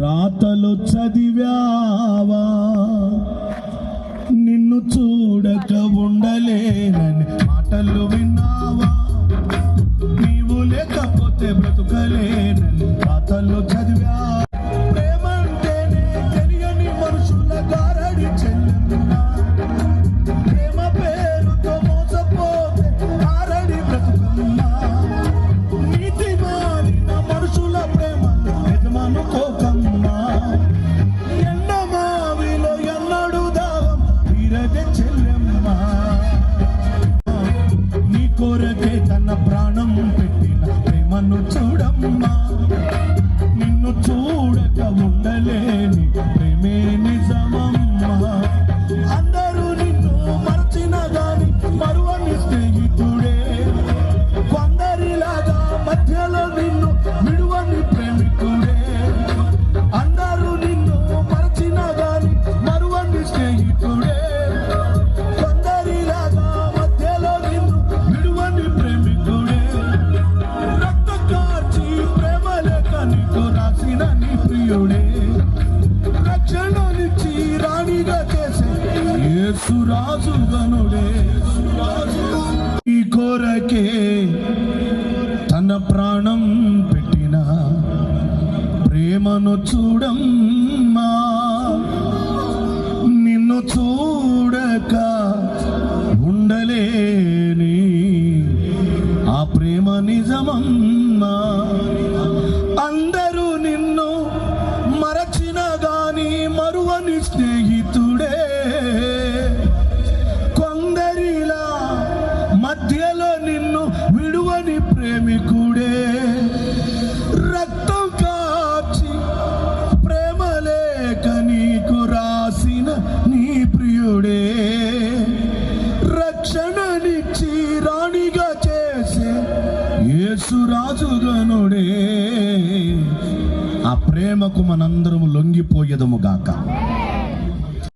రాతలు చదివావా, నిన్ను చూడక ఉండలేనని మాటలు విన్నావా, నీవు లేకపోతే బ్రతుకలేనని రాతలు చదివా. ప్రేమంటేనే తెలియని మనుషుల గారడి చెల్లెమ్మా, ప్రేమ పేరుతో మోసపోతే ఆరడి బ్రతుకమ్మా. నీతి మారిన మనుషుల ప్రేమ నిజమనుకోకమ్మా. ఎండమావిలో ఎన్నడు దావం తీరదే చెల్లెమ్మా. నీ కొరకే తన ప్రాణం పెట్టిన ప్రేమను చూడమ్మా. నిన్ను చూడక ఉండలేని ప్రేమే నిజమమ్మా. అందరూ నిన్ను మరచిన గాని మరువని స్నేహితుడే, కొందరిలాగా మధ్యలో నిన్ను విడువని ప్రేమికుడే. అందరూ నిన్ను మరచిన గాని మరువని స్నేహితుడే, కొందరిలాగా మధ్యలో నిన్ను విడువని ప్రేమికుడే. రక్త కార్చి ప్రేమ లేక నీకు రాసిన నీ ప్రియుడే, రక్షణనిచ్చి రాణిగా చేసే యేసు రాజు గనుడే. ఈ కొరకే తన ప్రాణం పెట్టిన ప్రేమను చూడమ్మా. నిన్ను చూడక ఉండలేని ఆ ప్రేమ నిజమమ్మా. అందరూ నిన్ను మరచిన గాని మరువని స్నేహితుడే, కొందరిలా మధ్యలో నిన్ను విడువని ప్రేమికుడే. రక్తం కాచి ప్రేమ లేక నీకు రాసిన నీ ప్రియుడే, రక్షణనిచ్చి రాణిగా చేసే యేసు రాజుగనుడే. ఆ ప్రేమకు మనందరము లొంగిపోయేదము గాక.